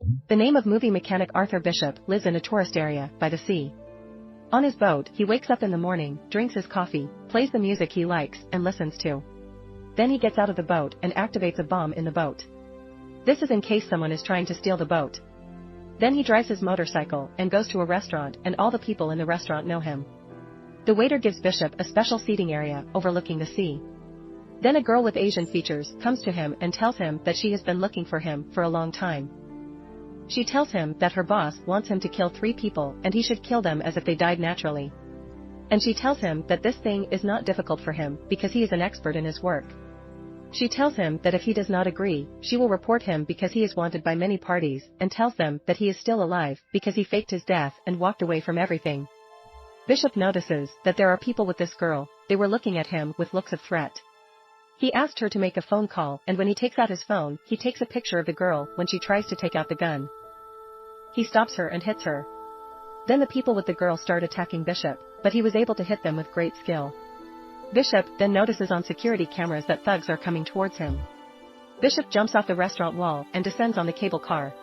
The name of movie mechanic Arthur Bishop lives in a tourist area by the sea. On his boat, he wakes up in the morning, drinks his coffee, plays the music he likes, and listens to. Then he gets out of the boat and activates a bomb in the boat. This is in case someone is trying to steal the boat. Then he drives his motorcycle and goes to a restaurant, and all the people in the restaurant know him. The waiter gives Bishop a special seating area overlooking the sea. Then a girl with Asian features comes to him and tells him that she has been looking for him for a long time. She tells him that her boss wants him to kill 3 people and he should kill them as if they died naturally. And she tells him that this thing is not difficult for him because he is an expert in his work. She tells him that if he does not agree, she will report him because he is wanted by many parties, and tells them that he is still alive because he faked his death and walked away from everything. Bishop notices that there are people with this girl. They were looking at him with looks of threat. He asked her to make a phone call, and when he takes out his phone, he takes a picture of the girl when she tries to take out the gun. He stops her and hits her. Then the people with the girl start attacking Bishop, but he was able to hit them with great skill. Bishop then notices on security cameras that thugs are coming towards him. Bishop jumps off the restaurant wall and descends on the cable car.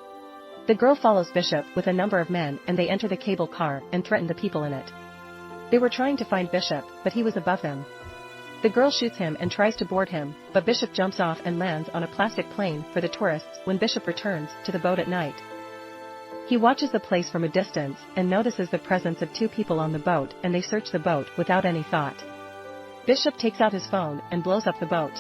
The girl follows Bishop with a number of men, and they enter the cable car and threaten the people in it. They were trying to find Bishop, but he was above them. The girl shoots him and tries to board him, but Bishop jumps off and lands on a plastic plane for the tourists when Bishop returns to the boat at night. He watches the place from a distance and notices the presence of 2 people on the boat, and they search the boat without any thought. Bishop takes out his phone and blows up the boat.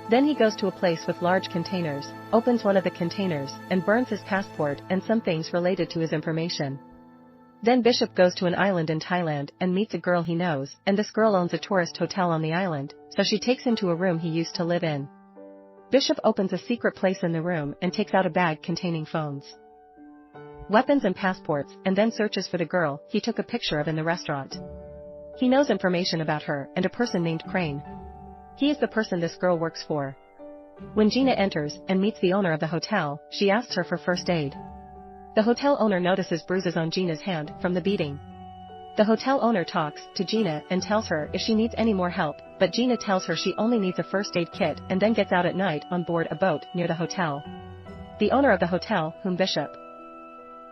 Then he goes to a place with large containers, opens one of the containers, and burns his passport and some things related to his information. Then Bishop goes to an island in Thailand and meets a girl he knows, and this girl owns a tourist hotel on the island, so she takes him to a room he used to live in. Bishop opens a secret place in the room and takes out a bag containing phones, weapons and passports, and then searches for the girl he took a picture of in the restaurant. He knows information about her and a person named Crane. He is the person this girl works for. When Gina enters and meets the owner of the hotel, she asks her for first aid. The hotel owner notices bruises on Gina's hand from the beating. The hotel owner talks to Gina and tells her if she needs any more help, but Gina tells her she only needs a first aid kit and then gets out at night on board a boat near the hotel. The owner of the hotel, whom Bishop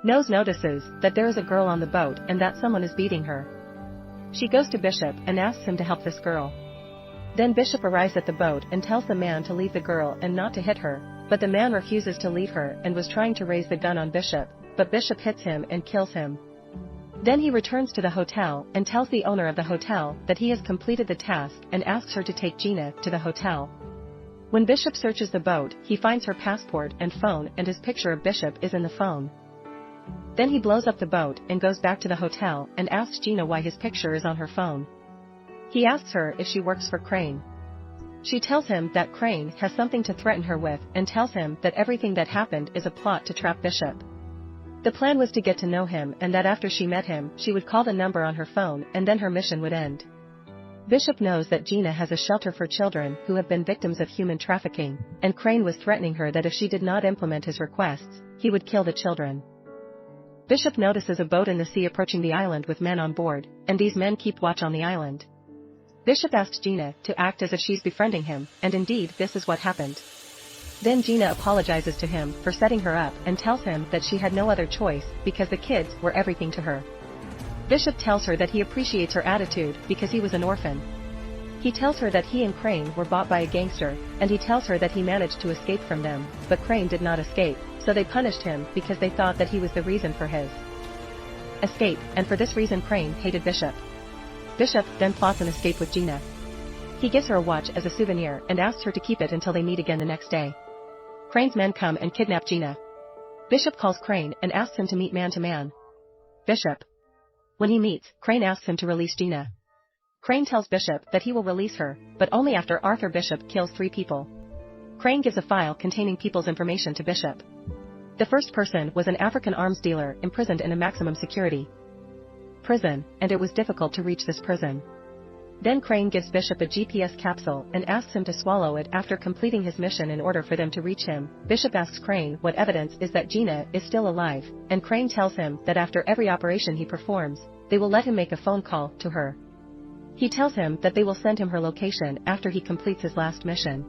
knows, notices that there is a girl on the boat and that someone is beating her. She goes to Bishop and asks him to help this girl. Then Bishop arrives at the boat and tells the man to leave the girl and not to hit her, but the man refuses to leave her and was trying to raise the gun on Bishop, but Bishop hits him and kills him. Then he returns to the hotel and tells the owner of the hotel that he has completed the task and asks her to take Gina to the hotel. When Bishop searches the boat, he finds her passport and phone, and his picture of Bishop is in the phone. Then he blows up the boat and goes back to the hotel and asks Gina why his picture is on her phone. He asks her if she works for Crane. She tells him that Crane has something to threaten her with and tells him that everything that happened is a plot to trap Bishop. The plan was to get to know him, and that after she met him, she would call the number on her phone and then her mission would end. Bishop knows that Gina has a shelter for children who have been victims of human trafficking, and Crane was threatening her that if she did not implement his requests, he would kill the children. Bishop notices a boat in the sea approaching the island with men on board, and these men keep watch on the island. Bishop asks Gina to act as if she's befriending him, and indeed this is what happened. Then Gina apologizes to him for setting her up and tells him that she had no other choice because the kids were everything to her. Bishop tells her that he appreciates her attitude because he was an orphan. He tells her that he and Crane were bought by a gangster, and he tells her that he managed to escape from them, but Crane did not escape, so they punished him because they thought that he was the reason for his escape, and for this reason Crane hated Bishop. Bishop then plots an escape with Gina. He gives her a watch as a souvenir and asks her to keep it until they meet again the next day. Crane's men come and kidnap Gina. Bishop calls Crane and asks him to meet man to man. Bishop. When he meets, Crane asks him to release Gina. Crane tells Bishop that he will release her, but only after Arthur Bishop kills 3 people. Crane gives a file containing people's information to Bishop. The first person was an African arms dealer imprisoned in a maximum security prison, and it was difficult to reach this prison. Then Crane gives Bishop a GPS capsule and asks him to swallow it after completing his mission in order for them to reach him. Bishop asks Crane what evidence is that Gina is still alive, and Crane tells him that after every operation he performs, they will let him make a phone call to her. He tells him that they will send him her location after he completes his last mission.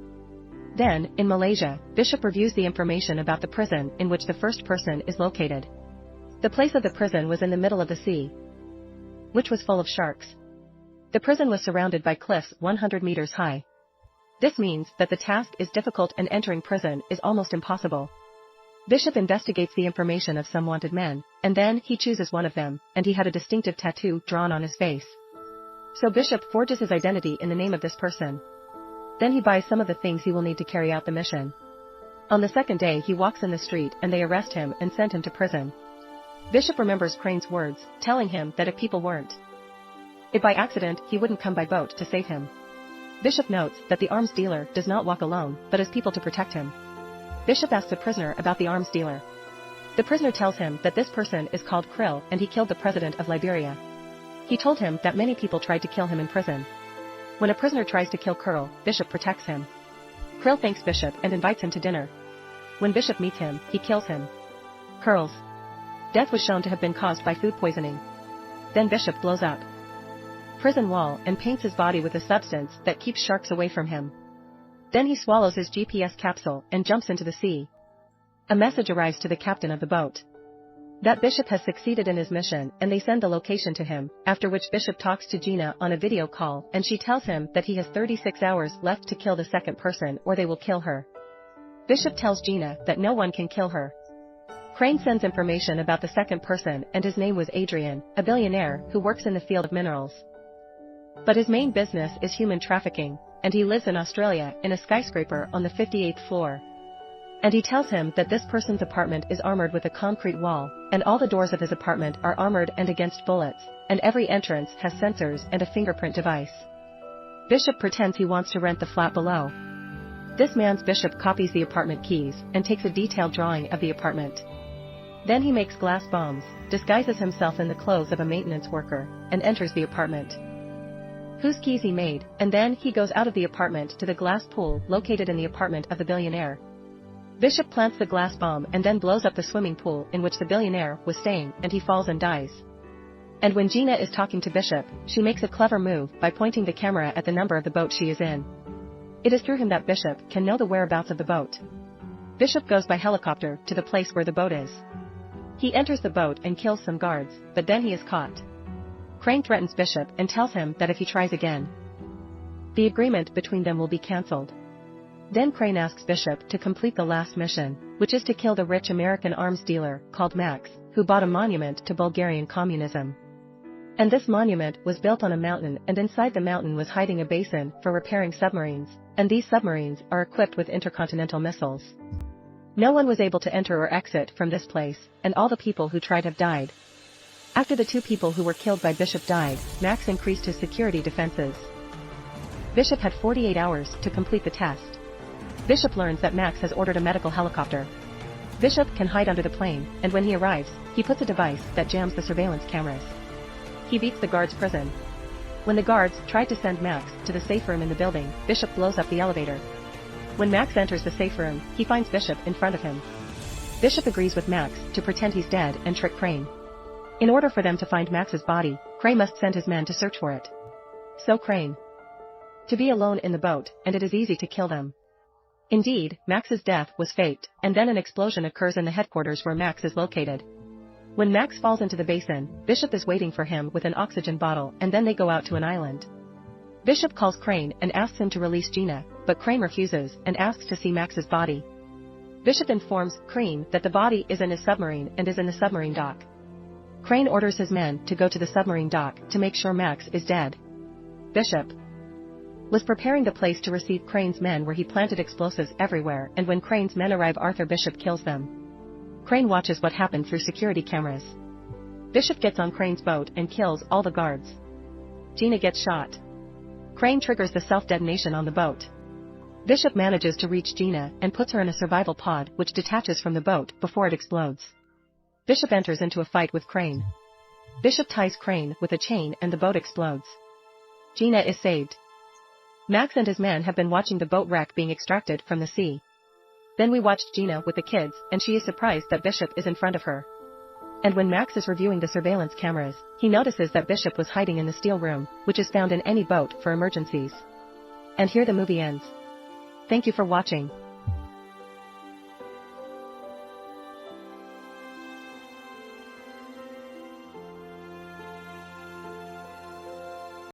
Then, in Malaysia, Bishop reviews the information about the prison in which the first person is located. The place of the prison was in the middle of the sea, which was full of sharks. The prison was surrounded by cliffs 100 meters high. This means that the task is difficult and entering prison is almost impossible. Bishop investigates the information of some wanted men, and then he chooses one of them, and he had a distinctive tattoo drawn on his face. So Bishop forges his identity in the name of this person. Then he buys some of the things he will need to carry out the mission. On the second day he walks in the street and they arrest him and send him to prison. Bishop remembers Crane's words, telling him that if people weren't it by accident, he wouldn't come by boat to save him. Bishop notes that the arms dealer does not walk alone, but has people to protect him. Bishop asks the prisoner about the arms dealer. The prisoner tells him that this person is called Krill and he killed the president of Liberia. He told him that many people tried to kill him in prison. When a prisoner tries to kill Krill, Bishop protects him. Krill thanks Bishop and invites him to dinner. When Bishop meets him, he kills him. Krill's death was shown to have been caused by food poisoning. Then Bishop blows up prison wall and paints his body with a substance that keeps sharks away from him. Then he swallows his GPS capsule and jumps into the sea. A message arrives to the captain of the boat that Bishop has succeeded in his mission, and they send the location to him, after which Bishop talks to Gina on a video call and she tells him that he has 36 hours left to kill the second person or they will kill her. Bishop tells Gina that no one can kill her. Crane sends information about the second person and his name was Adrian, a billionaire who works in the field of minerals. But his main business is human trafficking, and he lives in Australia in a skyscraper on the 58th floor. And he tells him that this person's apartment is armored with a concrete wall, and all the doors of his apartment are armored and against bullets, and every entrance has sensors and a fingerprint device. Bishop pretends he wants to rent the flat below. This man's Bishop copies the apartment keys and takes a detailed drawing of the apartment. Then he makes glass bombs, disguises himself in the clothes of a maintenance worker, and enters the apartment, whose keys he made, and then he goes out of the apartment to the glass pool located in the apartment of the billionaire. Bishop plants the glass bomb and then blows up the swimming pool in which the billionaire was staying, and he falls and dies. And when Gina is talking to Bishop, she makes a clever move by pointing the camera at the number of the boat she is in. It is through him that Bishop can know the whereabouts of the boat. Bishop goes by helicopter to the place where the boat is. He enters the boat and kills some guards, but then he is caught. Crane threatens Bishop and tells him that if he tries again, the agreement between them will be cancelled. Then Crane asks Bishop to complete the last mission, which is to kill the rich American arms dealer, called Max, who bought a monument to Bulgarian communism. And this monument was built on a mountain, and inside the mountain was hiding a basin for repairing submarines, and these submarines are equipped with intercontinental missiles. No one was able to enter or exit from this place, and all the people who tried have died. After the two people who were killed by Bishop died, Max increased his security defenses. Bishop had 48 hours to complete the test. Bishop learns that Max has ordered a medical helicopter. Bishop can hide under the plane, and when he arrives, he puts a device that jams the surveillance cameras. He beats the guards' prison. When the guards try to send Max to the safe room in the building, Bishop blows up the elevator. When Max enters the safe room, he finds Bishop in front of him. Bishop agrees with Max to pretend he's dead and trick Crane. In order for them to find Max's body, Crane must send his men to search for it. So Crane to be alone in the boat, and it is easy to kill them. Indeed, Max's death was faked, and then an explosion occurs in the headquarters where Max is located. When Max falls into the basin, Bishop is waiting for him with an oxygen bottle, and then they go out to an island. Bishop calls Crane and asks him to release Gina, but Crane refuses and asks to see Max's body. Bishop informs Crane that the body is in his submarine and is in the submarine dock. Crane orders his men to go to the submarine dock to make sure Max is dead. Bishop was preparing the place to receive Crane's men where he planted explosives everywhere, and when Crane's men arrive, Arthur Bishop kills them. Crane watches what happened through security cameras. Bishop gets on Crane's boat and kills all the guards. Gina gets shot. Crane triggers the self-detonation on the boat. Bishop manages to reach Gina and puts her in a survival pod which detaches from the boat before it explodes. Bishop enters into a fight with Crane. Bishop ties Crane with a chain and the boat explodes. Gina is saved. Max and his men have been watching the boat wreck being extracted from the sea. Then we watched Gina with the kids, and she is surprised that Bishop is in front of her. And when Max is reviewing the surveillance cameras, he notices that Bishop was hiding in the steel room, which is found in any boat for emergencies. And here the movie ends. Thank you for watching.